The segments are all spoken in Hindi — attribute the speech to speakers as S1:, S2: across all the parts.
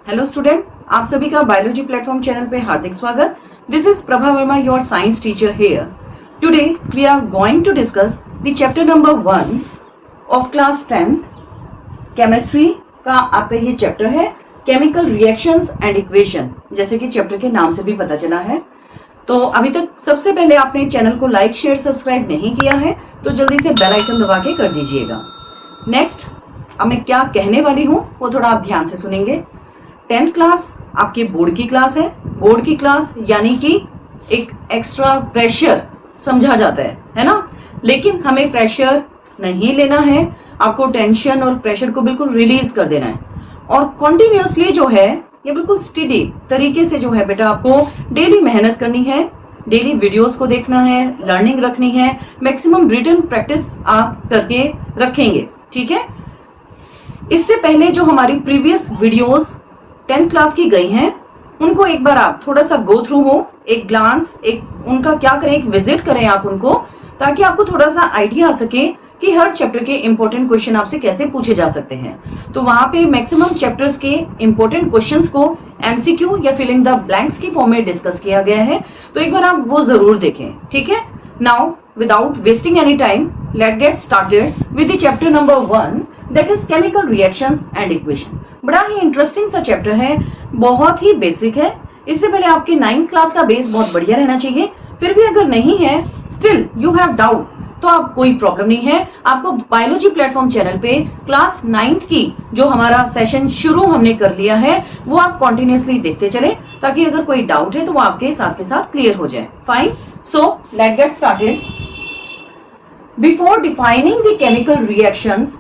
S1: हेलो स्टूडेंट, आप सभी का बायोलॉजी प्लेटफॉर्म चैनल पे हार्दिक स्वागत। This is Prabha Verma, your science teacher here. Today we are going to discuss the chapter number 1 of class 10th chemistry का। आपका ये चैप्टर है केमिकल रिएक्शंस एंड इक्वेशन, जैसे कि चैप्टर के नाम से भी पता चला है। तो अभी तक सबसे पहले आपने चैनल को लाइक शेयर सब्सक्राइब नहीं किया है तो जल्दी से बेल आइकन दबा के कर दीजिएगा। नेक्स्ट अब मैं क्या कहने वाली हूँ वो थोड़ा आप ध्यान से सुनेंगे। 10th क्लास आपकी बोर्ड की क्लास है। बोर्ड की क्लास यानी कि एक एक्स्ट्रा प्रेशर समझा जाता है ना। लेकिन हमें प्रेशर नहीं लेना है, आपको टेंशन और प्रेशर को बिल्कुल रिलीज कर देना है और कॉन्टिन्यूसली जो है ये बिल्कुल स्टडी तरीके से जो है बेटा आपको डेली मेहनत करनी है, डेली वीडियोस को देखना है, लर्निंग रखनी है, मैक्सिमम रिटन प्रैक्टिस आप करके रखेंगे, ठीक है। इससे पहले जो हमारी प्रीवियस वीडियोस 10th क्लास की गई हैं उनको एक बार आप थोड़ा सा गो थ्रू हो, एक ग्लांस, एक उनका क्या करें, एक विजिट करें आप उनको, ताकि आपको थोड़ा सा आइडिया आ सके कि हर चैप्टर के इंपॉर्टेंट क्वेश्चन आपसे कैसे पूछे जा सकते हैं। तो वहां पे मैक्सिमम चैप्टर्स के इंपॉर्टेंट क्वेश्चंस को एमसीक्यू या फिलिंग द ब्लैंक्स की फॉर्म में डिस्कस किया गया है, तो एक बार आप वो जरूर देखें, ठीक है। Now without wasting any time let get started with the chapter number 1 that is chemical reactions and equation. बड़ा ही इंटरेस्टिंग सा चैप्टर है, बहुत ही बेसिक है। इससे पहले आपके 9th क्लास का बेस बहुत बढ़िया रहना चाहिए। फिर भी अगर नहीं है, स्टिल यू हैव डाउट, तो आप कोई प्रॉब्लम नहीं है। आपको बायोलॉजी प्लेटफॉर्म चैनल पे क्लास 9th की जो हमारा सेशन शुरू हमने कर लिया है वो आप कंटिन्यूअसली देखते चले, ताकि अगर कोई डाउट है तो वो आपके साथ के साथ क्लियर हो जाए। Fine, so let's get started. Before defining the chemical reactions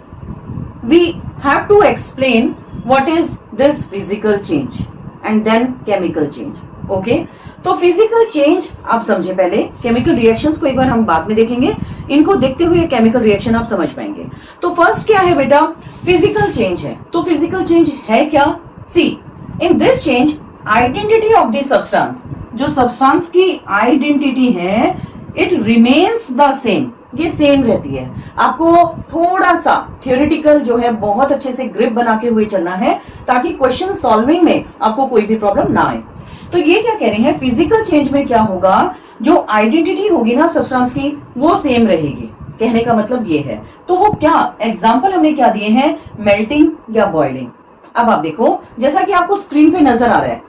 S1: we have to explain what is this physical change and then chemical change. Okay? तो physical change आप समझे पहले, chemical reactions को एक बार हम बाद में देखेंगे, इनको देखते हुए chemical reaction आप समझ पाएंगे। तो first क्या है बेटा, physical change है। तो physical change है क्या? See, in this change identity of the substance, जो substance की identity है, it remains the same, ये सेम रहती है। आपको थोड़ा सा थियोरेटिकल जो है बहुत अच्छे से ग्रिप बना के हुए चलना है, ताकि क्वेश्चन सॉल्विंग में आपको कोई भी प्रॉब्लम ना आए। तो ये क्या कह रहे हैं, फिजिकल चेंज में क्या होगा, जो आइडेंटिटी होगी ना सब्सटेंस की वो सेम रहेगी। कहने का मतलब ये है। तो वो क्या एग्जाम्पल हमने क्या दिए हैं, मेल्टिंग या बॉइलिंग। अब आप देखो, जैसा कि आपको स्क्रीन पे नजर आ रहा है,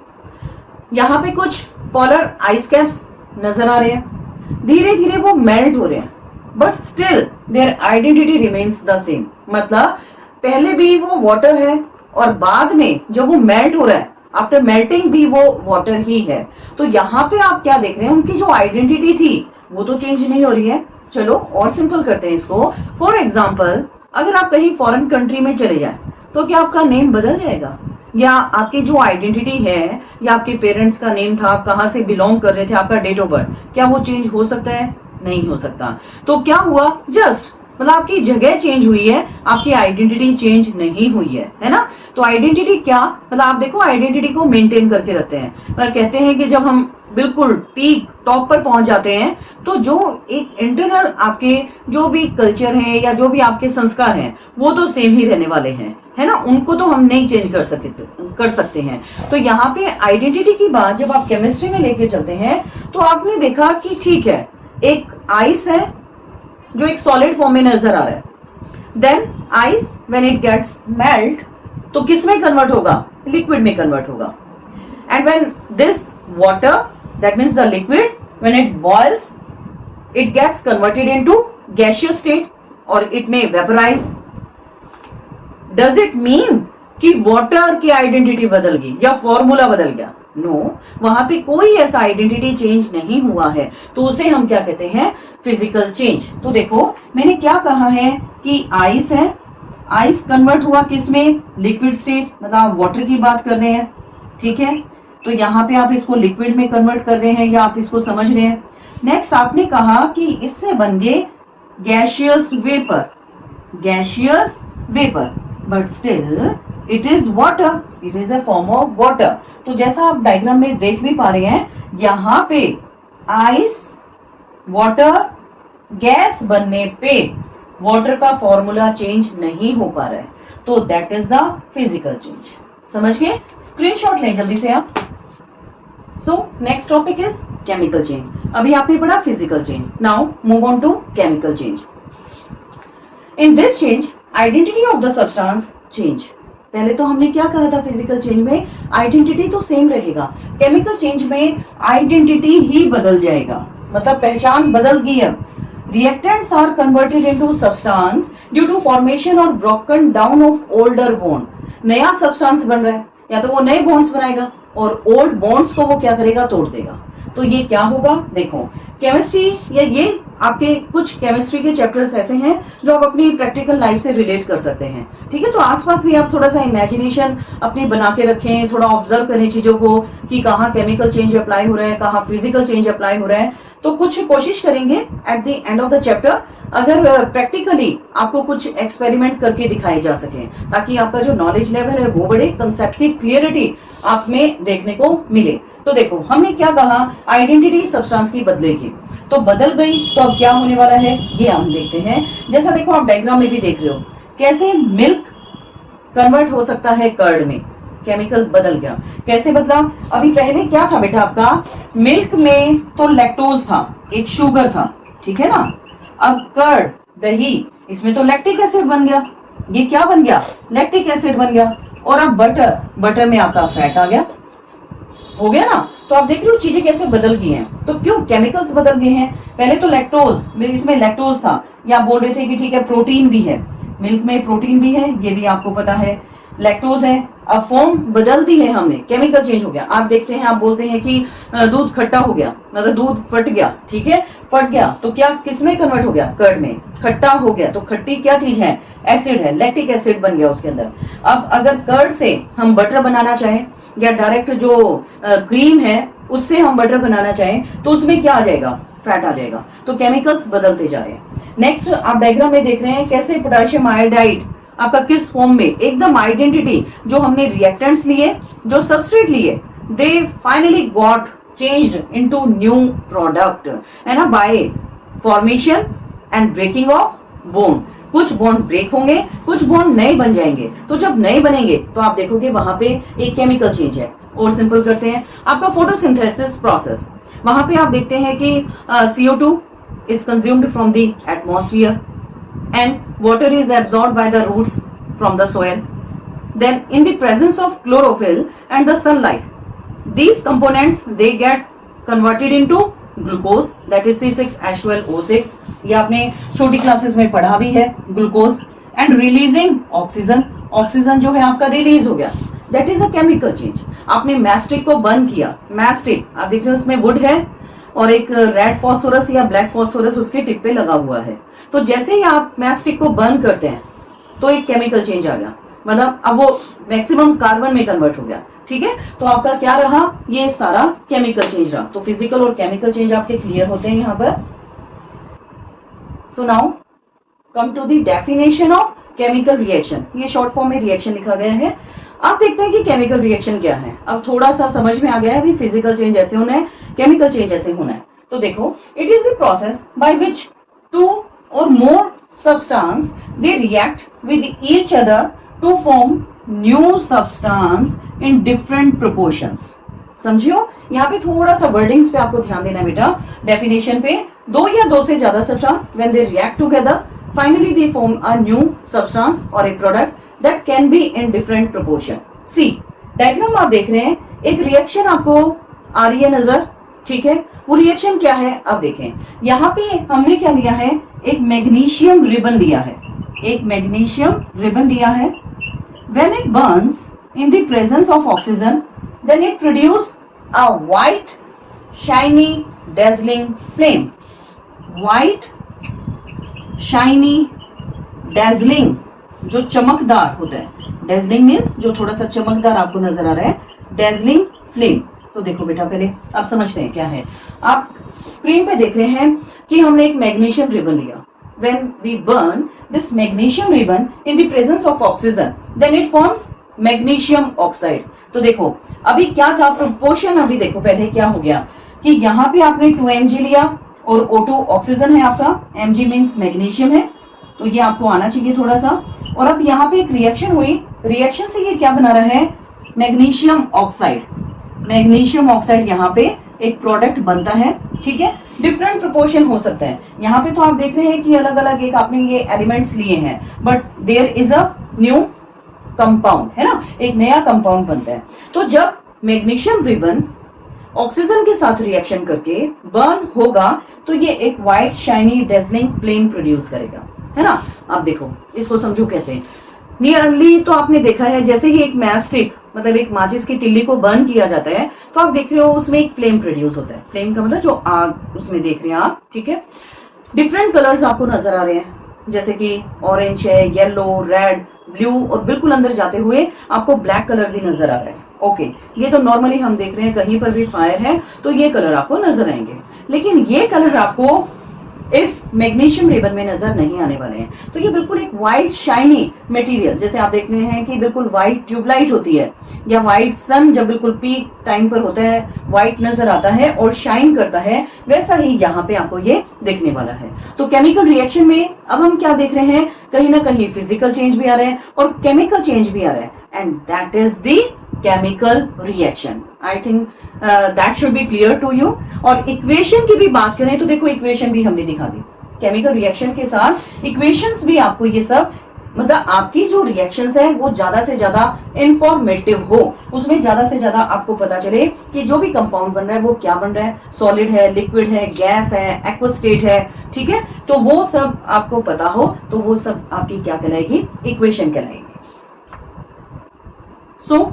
S1: यहाँ पे कुछ पोलर आइस कैप्स नजर आ रहे हैं, धीरे धीरे वो मेल्ट हो रहे हैं, but still their identity remains the same. मतलब पहले भी वो वाटर है और बाद में जब वो मेल्ट हो रहा है, आफ्टर मेल्टिंग भी वो वाटर ही है। तो यहाँ पे आप क्या देख रहे हैं, उनकी जो आइडेंटिटी थी वो तो चेंज नहीं हो रही है। चलो और सिंपल करते हैं इसको। फॉर एग्जाम्पल, अगर आप कहीं फॉरेन कंट्री में चले जाएं तो क्या आपका नेम बदल जाएगा, या आपकी जो आइडेंटिटी है, या आपके पेरेंट्स का नेम था, आप कहाँ से बिलोंग कर रहे थे, आपका डेट ऑफ बर्थ, क्या वो चेंज हो सकता है? नहीं हो सकता। तो क्या हुआ, जस्ट मतलब आपकी जगह चेंज हुई है, आपकी आइडेंटिटी चेंज नहीं हुई है ना। तो आइडेंटिटी क्या, मतलब आप देखो आइडेंटिटी को मेंटेन करके रखते हैं। मतलब कहते हैं कि जब हम बिल्कुल पीक टॉप पर पहुंच जाते हैं तो जो एक इंटरनल आपके जो भी कल्चर है या जो भी आपके संस्कार हैं वो तो सेम ही रहने वाले हैं, है ना, उनको तो हम नहीं चेंज कर सकते हैं। तो यहाँ पे आइडेंटिटी की बात जब आप केमिस्ट्री में लेके चलते हैं तो आपने देखा कि ठीक है, एक आइस है जो एक सॉलिड फॉर्म में नजर आ रहा है, then ice when it gets melt तो किस में कन्वर्ट होगा, लिक्विड में कन्वर्ट होगा। And when this water, that means the liquid, when it boils it gets converted into gaseous state और इट में वेपराइज। डज इट मीन कि वाटर की आइडेंटिटी बदल गई या फॉर्मूला बदल गया? नो, वहां पे कोई ऐसा आइडेंटिटी चेंज नहीं हुआ है, तो उसे हम क्या कहते हैं, फिजिकल चेंज। तो देखो मैंने क्या कहा है कि आइस है, आइस कन्वर्ट हुआ किस में, लिक्विड स्टेट, मतलब आप वाटर की बात कर रहे हैं, ठीक है। तो यहाँ पे आप इसको लिक्विड में कन्वर्ट कर रहे हैं या आप इसको समझ रहे हैं। नेक्स्ट आपने कहा कि इससे बन गए gaseous vapour, gaseous vapour, but still it is water, it is a form of water. तो जैसा आप डायग्राम में देख भी पा रहे हैं, यहाँ पे आइस वाटर गैस बनने पे वाटर का फॉर्मूला चेंज नहीं हो पा रहा है, तो that is the physical change. समझ गए? स्क्रीनशॉट लें जल्दी से आप। So next topic is chemical change. अभी आपने पढ़ा physical change, now move on to chemical change. In this change identity of the substance change. पहले तो हमने क्या कहा था, फिजिकल चेंज में आइडेंटिटी तो सेम रहेगा, केमिकल चेंज में आइडेंटिटी ही बदल जाएगा, मतलब पहचान बदल गई। अब reactants are converted into substance due to formation or broken down of older bond। नया सब्सटेंस बन रहा है, या तो वो नए बॉन्ड्स बनाएगा और ओल्ड बॉन्ड्स को वो क्या करेगा, तोड़ देगा। तो ये क्या होगा, देखो केमिस्ट्री या ये आपके कुछ केमिस्ट्री के चैप्टर्स ऐसे हैं जो आप अपनी प्रैक्टिकल लाइफ से रिलेट कर सकते हैं। ठीक है, तो आसपास भी आप थोड़ा सा इमेजिनेशन अपनी बना के रखें, थोड़ा ऑब्जर्व करें चीजों को कि कहाँ केमिकल चेंज अप्लाई हो रहा है, कहाँ फिजिकल चेंज अप्लाई हो रहा है। तो कुछ कोशिश करेंगे at the end of the chapter अगर प्रैक्टिकली आपको कुछ एक्सपेरिमेंट करके दिखाए जा सके, ताकि आपका जो नॉलेज लेवल है वो बढ़े, कंसेप्ट की क्लियरिटी आप में देखने को मिले। तो देखो हमने क्या कहा, आइडेंटिटी सब्सटेंस की बदलेगी, तो बदल गई, तो अब क्या होने वाला है ये हम देखते हैं। जैसा देखो आप डायग्राम में भी देख रहे हो कैसे मिल्क कन्वर्ट हो सकता है कर्ड में, केमिकल बदल गया। कैसे बदला, अभी पहले क्या था बेटा आपका, मिल्क में तो लैक्टोज था, एक शुगर था, ठीक है ना। अब कर्ड दही, इसमें तो लैक्टिक एसिड बन गया, ये क्या बन गया, लैक्टिक एसिड बन गया। और अब बटर, बटर में आपका फैट आ गया, हो गया ना। तो आप देख रहे हो चीजें कैसे बदल गई हैं, तो क्यों, केमिकल्स बदल गए हैं। पहले तो लैक्टोज, इसमें लैक्टोज था, या बोल रहे थे कि ठीक है प्रोटीन भी है, मिल्क में प्रोटीन भी है, ये भी आपको पता है, लैक्टोज है। अब फॉर्म बदल दी है हमने, केमिकल चेंज हो गया। आप देखते हैं, आप बोलते हैं कि दूध खट्टा हो गया, मतलब दूध फट गया, ठीक है, फट गया तो क्या किसमें कन्वर्ट हो गया, कर्ड में, खट्टा हो गया। तो खट्टी क्या चीज है, एसिड है, लैक्टिक एसिड बन गया उसके अंदर। अब अगर कर्ड से हम बटर बनाना चाहें, या डायरेक्ट जो क्रीम है उससे हम बटर बनाना चाहें, तो उसमें क्या आ जाएगा, फैट आ जाएगा। तो केमिकल्स बदलते जा रहे हैं। नेक्स्ट आप डायग्राम में देख रहे हैं कैसे पोटेशियम आयोडाइड आपका किस फॉर्म में, एकदम आइडेंटिटी, जो हमने रिएक्टेंट्स लिए, जो सबस्ट्रेट लिए, they finally got changed into new product, है ना, by formation and breaking of bond. कुछ बॉन्ड ब्रेक होंगे, कुछ बॉन्ड नए बन जाएंगे। तो जब नए बनेंगे तो आप देखोगे वहां पे एक केमिकल चेंज है। और सिंपल करते हैं, आपका फोटोसिंथेसिस प्रोसेस, वहां पे आप देखते हैं कि CO2 is consumed from the atmosphere and water is absorbed by the roots from the soil. Then in the presence of chlorophyll and the sunlight, these components they get converted into glucose, that is C6H12O6, ये आपने छोटी क्लासेस में पढ़ा भी है, glucose, and releasing oxygen, oxygen जो है आपका रिलीज हो गया, that is a chemical change. आपने मैस्टिक को बर्न किया, मैस्टिक आप देख रहे हो उसमें वुड है और एक रेड फॉस्फोरस या ब्लैक फॉस्फोरस उसके टिप पे लगा हुआ है। तो जैसे ही आप मैस्टिक को बर्न करते हैं तो एक केमिकल चेंज आ गया, मतलब अब वो मैक्सिमम कार्बन में कन्वर्ट हो गया, ठीक है। तो आपका क्या रहा, ये सारा केमिकल चेंज रहा। तो फिजिकल और केमिकल चेंज आपके क्लियर होते हैं यहाँ पर। So now come to the definition of chemical reaction. ये शॉर्ट फॉर्म में रिएक्शन लिखा गया है। आप देखते हैं कि केमिकल रिएक्शन क्या है। अब थोड़ा सा समझ में आ गया है, अभी फिजिकल चेंज ऐसे होना है, केमिकल चेंज ऐसे होना है। तो देखो, it is the process by which two or more substance they react with each other to form new substance in different proportions. समझियो, यहाँ पे थोड़ा सा वर्डिंग्स पे आपको ध्यान देना बेटा। डेफिनेशन पे, दो या दो से ज्यादा substance when they react together finally they form a new substance और a product that can be in different proportion. See diagram आप देख रहे हैं, एक रिएक्शन आपको आ रही है नजर, ठीक है। वो रिएक्शन क्या है, अब देखें, यहाँ पे हमने क्या लिया है, एक मैग्नीशियम रिबन लिया है, एक मैग्नीशियम रिबन लिया है। When it Burns in the presence of oxygen then it produce a white shiny dazzling flame, white shiny dazzling, जो चमकदार होता है, dazzling means जो थोड़ा सा चमकदार आपको नजर आ रहा है, dazzling flame। तो देखो बेटा, पहले आप समझते हैं क्या है। आप स्क्रीन पे देख रहे हैं कि हमने एक मैग्नीशियम रिबन लिया। when we burn this magnesium ribbon in the presence of oxygen then it forms magnesium oxide। तो देखो अभी क्या था, प्रोपोर्शन अभी देखो पहले क्या हो गया कि यहाँ पे आपने 2 mg लिया और O2 ऑक्सीजन है आपका, mg मीन्स मैग्नीशियम है, तो ये आपको आना चाहिए थोड़ा सा। और अब यहाँ पे एक रिएक्शन हुई, रिएक्शन से ये क्या बना रहा है, मैग्नीशियम ऑक्साइड, मैग्नीशियम ऑक्साइड यहाँ पे एक प्रोडक्ट बनता है, ठीक है। डिफरेंट प्रोपोर्शन हो सकता है। यहाँ पे तो आप देख रहे हैं कि अलग अलग एक आपने ये एलिमेंट्स लिए हैं, but there is a new compound, है ना, एक नया कंपाउंड बनता है। तो जब मैग्नीशियम रिबन ऑक्सीजन के साथ रिएक्शन करके बर्न होगा तो ये एक white shiny dazzling flame produce करेगा, है ना। अब देखो इसको समझो कैसे। नियरली तो आपने देखा है जैसे ही एक मैस्टिक मतलब एक माचिस की तिल्ली को बर्न किया जाता है तो आप देख रहे हो उसमें एक फ्लेम प्रोड्यूस होता है। फ्लेम का मतलब जो आग उसमें देख रहे हैं आप, ठीक है। डिफरेंट कलर्स आपको नजर आ रहे हैं जैसे कि ऑरेंज है, येलो, रेड, ब्लू और बिल्कुल अंदर जाते हुए आपको ब्लैक कलर भी नजर आ रहा है। ओके, ये तो नॉर्मली हम देख रहे हैं कहीं पर भी फायर है तो ये कलर आपको नजर आएंगे, लेकिन ये कलर आपको इस मैग्नीशियम रिबन में नजर नहीं आने वाले हैं। तो ये बिल्कुल एक व्हाइट शाइनी मटेरियल, जैसे आप देख रहे हैं कि बिल्कुल व्हाइट ट्यूबलाइट होती है या व्हाइट सन जब बिल्कुल पीक टाइम पर होता है व्हाइट नजर आता है और शाइन करता है, वैसा ही यहाँ पे आपको ये देखने वाला है। तो केमिकल रिएक्शन में अब हम क्या देख रहे हैं, कहीं ना कहीं फिजिकल चेंज भी आ रहे हैं और केमिकल चेंज भी आ रहा है, and that is the chemical reaction. I think that should be clear to you. और इक्वेशन की भी बात करें तो देखो इक्वेशन भी हमने दिखा दी, केमिकल रिएक्शन के साथ इक्वेशंस भी आपको ये सब मतलब आपकी जो रिएक्शंस है वो ज्यादा से ज्यादा इंफॉर्मेटिव हो, उसमें ज्यादा से ज्यादा आपको पता चले कि जो भी कंपाउंड बन रहा है वो क्या बन रहा है, सॉलिड है, लिक्विड है, गैस है, एक्वस स्टेट है, ठीक है। तो वो सब आपको पता हो तो वो सब आपकी क्या कहलाएगी, इक्वेशन कहलाएगी। सो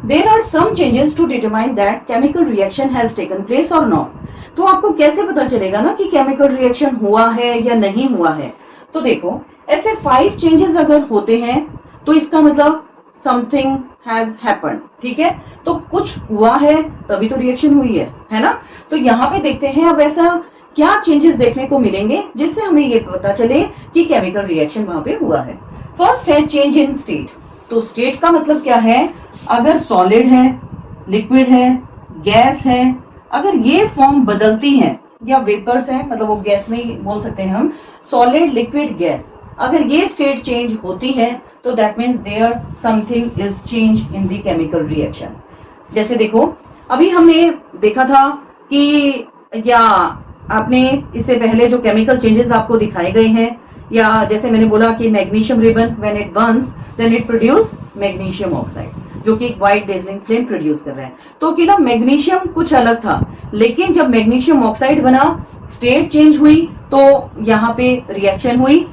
S1: there are some changes to determine that chemical reaction has taken place or not। तो आपको कैसे पता चलेगा ना कि केमिकल रिएक्शन हुआ है या नहीं हुआ है। तो देखो ऐसे 5 चेंजेस अगर होते हैं तो इसका मतलब समथिंग हैज हैपेंड, ठीक है। तो कुछ हुआ है तभी तो रिएक्शन हुई है ना। तो यहाँ पे देखते हैं अब ऐसा क्या चेंजेस देखने को मिलेंगे जिससे हमें ये पता चले कि केमिकल रिएक्शन वहां पे हुआ है। फर्स्ट है चेंज इन स्टेट। तो स्टेट का मतलब क्या है, अगर सॉलिड है, लिक्विड है, गैस है, अगर ये फॉर्म बदलती हैं या वेपर्स है मतलब वो गैस में ही बोल सकते हैं हम, सॉलिड, लिक्विड, गैस, अगर ये स्टेट चेंज होती है तो that means there something is change in the chemical reaction. जैसे देखो अभी हमने देखा था कि या आपने इससे पहले जो केमिकल चेंजेस आपको दिखाए गए हैं, या जैसे मैंने बोला कि magnesium ribbon when it burns then it produce magnesium oxide जो कि एक व्हाइट डेजलिंग फ्लेम प्रोड्यूस कर रहा है। तो कि ना मैग्नीशियम कुछ अलग था, लेकिन जब मैग्नीशियम ऑक्साइड बना स्टेट चेंज हुई तो यहाँ पे रिएक्शन हुई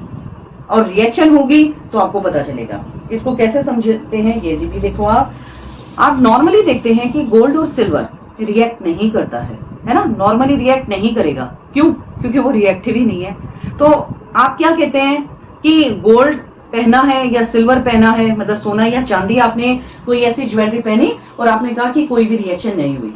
S1: और रिएक्शन होगी तो आपको पता चलेगा। इसको कैसे समझते हैं ये भी देखो आप नॉर्मली देखते हैं कि गोल्ड और सिल्वर रिएक्ट नहीं करता है ना, नॉर्मली रिएक्ट नहीं करेगा। क्यों? क्योंकि वो रिएक्टिव ही नहीं है। तो आप क्या कहते हैं कि गोल्ड पहना है या सिल्वर पहना है मतलब सोना या चांदी, आपने कोई ऐसी ज्वेलरी पहनी और आपने कहा कि कोई भी रिएक्शन नहीं हुई,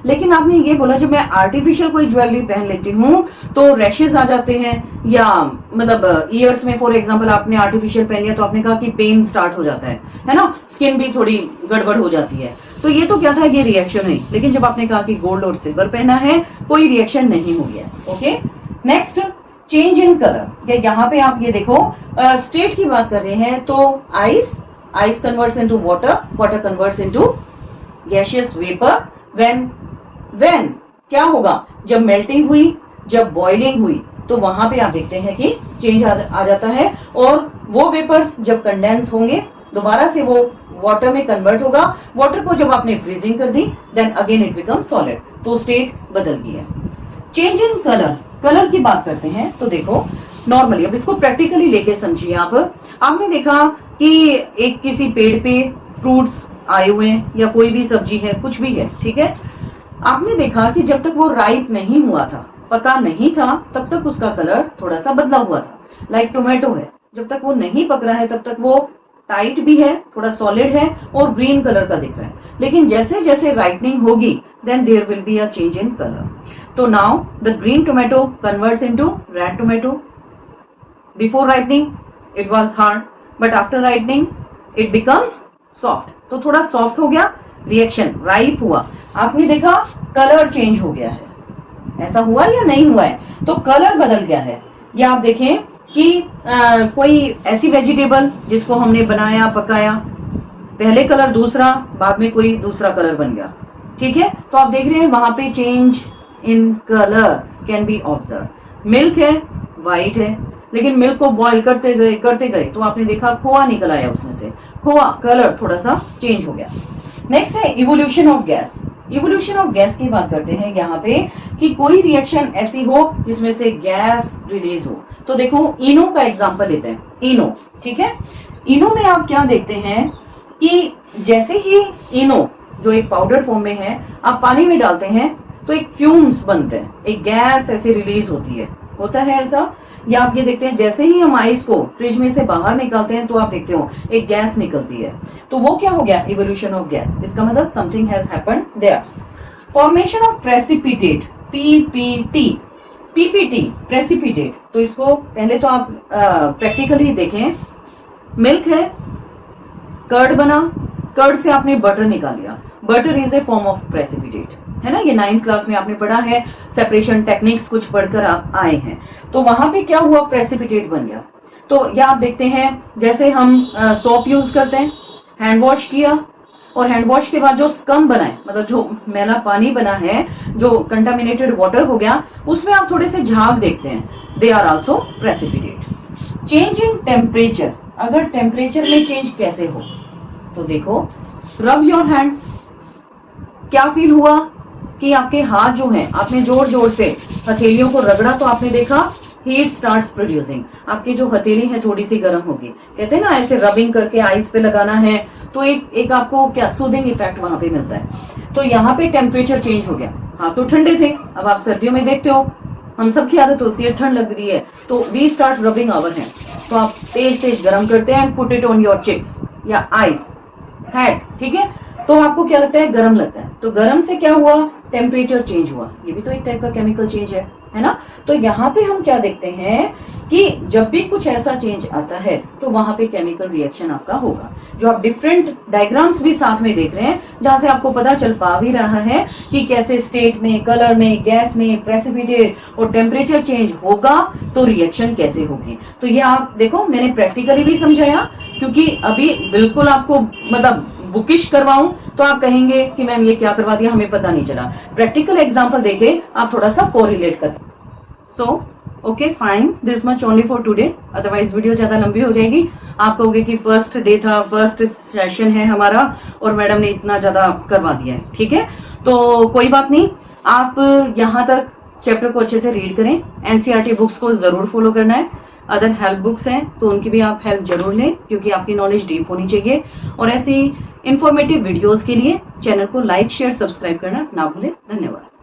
S1: लेकिन आपने ये बोला जब मैं आर्टिफिशियल कोई ज्वेलरी पहन लेती हूँ तो रैशेस आ जाते हैं, या मतलब ईयर्स में फॉर एग्जांपल आपने आर्टिफिशियल पहन लिया तो आपने कहा कि पेन स्टार्ट हो जाता है ना, स्किन भी थोड़ी गड़बड़ हो जाती है। तो ये तो क्या था, ये रिएक्शन है। लेकिन जब आपने कहा कि गोल्ड और सिल्वर पहना है कोई रिएक्शन नहीं हो गया। Okay, next change in colour. यहाँ पे आप ये देखो स्टेट की बात कर रहे हैं तो ice converts into water, water converts into gaseous vapour. When क्या होगा, जब मेल्टिंग हुई, जब बॉइलिंग हुई तो वहां पे आप देखते हैं कि चेंज आ जाता है, और वो वेपर्स जब कंडेंस होंगे दोबारा से वो वाटर में कन्वर्ट होगा। वाटर को जब आपने फ्रीजिंग कर दी then again it become solid, तो स्टेट बदल गई है। चेंज इन कलर, कलर की बात करते हैं तो देखो नॉर्मली अब इसको प्रैक्टिकली लेके समझिए आप। आपने देखा कि एक किसी पेड़ पे फ्रूट्स आए हुए हैं या कोई भी सब्जी है, कुछ भी है, ठीक है। आपने देखा कि जब तक वो राइप नहीं हुआ था, पका नहीं था, तब तक उसका कलर थोड़ा सा बदला हुआ था। लाइक टोमेटो है, जब तक वो नहीं पक रहा है तब तक वो टाइट भी है, थोड़ा सॉलिड है और ग्रीन कलर का दिख रहा है, लेकिन जैसे जैसे राइपनिंग होगी then there will be a change in colour. तो now the green tomato converts into red tomato. Before ripening it was hard, but after ripening it becomes soft. तो थोड़ा सॉफ्ट हो गया, रिएक्शन राइप हुआ, आपने देखा कलर चेंज हो गया है। ऐसा हुआ या नहीं हुआ है? तो कलर बदल गया है। या आप देखें कि कोई ऐसी वेजिटेबल जिसको हमने बनाया, पकाया, पहले कलर दूसरा, बाद में कोई दूसरा कलर बन गया, ठीक है। तो आप देख रहे हैं वहां पे change in colour can be observe. Milk है, व्हाइट है, लेकिन मिल्क को बॉईल करते गए तो आपने देखा खोआ निकल आया उसमें से, खोआ कलर थोड़ा सा चेंज हो गया। नेक्स्ट है evolution of gas. Evolution of gas की बात करते हैं यहाँ पे कि कोई रिएक्शन ऐसी हो जिसमें से गैस रिलीज हो। तो देखो इनो का एग्जांपल लेते हैं, इनो, ठीक है। इनो में आप क्या देखते हैं कि जैसे ही इनो जो एक पाउडर फॉर्म में है आप पानी में डालते हैं तो एक फ्यूम्स बनते हैं, एक गैस ऐसे रिलीज होती है, होता है ऐसा। या आप ये देखते हैं जैसे ही हम आइस को फ्रिज में से बाहर निकालते हैं तो आप देखते हो एक गैस निकलती है, तो वो क्या हो गया, इवोल्यूशन ऑफ गैस। इसका मतलब something has happened there. Formation of precipitate, PPT, PPT precipitate. तो इसको पहले तो आप प्रैक्टिकली देखें। मिल्क है, कर्ड बना, कर्ड से आपने बटर निकाल लिया, butter is a form of precipitate, है ना। ये 9th क्लास में आपने पढ़ा है, सेपरेशन टेक्निक्स कुछ पढ़कर आप आए हैं। तो वहां पे क्या हुआ, प्रेसिपिटेट बन गया। तो या आप देखते हैं जैसे हम सोप यूज करते हैं, हैंड वॉश किया और हैंड वॉश के बाद जो स्कम बना है, मतलब जो मैला पानी बना है, जो कंटामिनेटेड वाटर हो गया, उसमें आप थोड़े से झाग देखते हैं, they are also precipitate. Change in temperature, अगर टेम्परेचर में चेंज कैसे हो, तो देखो रब योर हैंड्स। क्या फील हुआ कि आपके हाथ जो हैं, आपने जोर जोर से हथेलियों को रगड़ा तो आपने देखा हीट स्टार्ट्स प्रोड्यूसिंग, आपकी जो हथेली है थोड़ी सी गर्म होगी। कहते हैं ना ऐसे रबिंग करके आइस पे लगाना है तो एक आपको क्या सूदिंग इफेक्ट वहां पे मिलता है। तो यहाँ पे टेम्परेचर चेंज हो गया, हाथ तो ठंडे थे, अब आप सर्दियों में देखते हो हम सबकी आदत होती है, ठंड लग रही है तो we start rubbing our hand, तो आप तेज तेज गर्म करते हैं and put it on your cheeks या आइस, हेड, ठीक है। तो आपको क्या लगता है, गर्म लगता है, तो गर्म से क्या हुआ, टेम्परेचर चेंज हुआ। ये भी तो एक टाइप का केमिकल चेंज है ना। तो यहाँ पे हम क्या देखते हैं कि जब भी कुछ ऐसा चेंज आता है तो वहां पे केमिकल रिएक्शन आपका होगा। जो आप डिफरेंट डायग्राम्स भी साथ में देख रहे हैं, जहां से आपको पता चल पा भी रहा है कि कैसे स्टेट में, कलर में, गैस में प्रेसिपिटेट और टेम्परेचर चेंज होगा तो रिएक्शन कैसे होगी। तो ये आप देखो मैंने प्रैक्टिकली भी समझाया, क्योंकि अभी बिल्कुल आपको मतलब बुकिश करवाऊं तो आप कहेंगे कि मैम ये क्या करवा दिया, हमें पता नहीं चला। प्रैक्टिकल एग्जांपल देके आप थोड़ा सा कोरिलेट कर। So okay fine, this much only for today, otherwise video ज्यादा लंबी हो जाएगी। आप कहोगे कि फर्स्ट डे था, फर्स्ट सेशन है हमारा और मैडम ने इतना ज्यादा करवा दिया है, ठीक है। तो कोई बात नहीं, आप यहाँ तक चैप्टर को अच्छे से रीड करें, एनसीईआरटी बुक्स को जरूर फॉलो करना है। अदर हेल्प बुक्स हैं तो उनकी भी आप हेल्प जरूर लें, क्योंकि आपकी नॉलेज डीप होनी चाहिए। और ऐसी इंफॉर्मेटिव वीडियोस के लिए चैनल को लाइक, शेयर, सब्सक्राइब करना ना भूलें। धन्यवाद।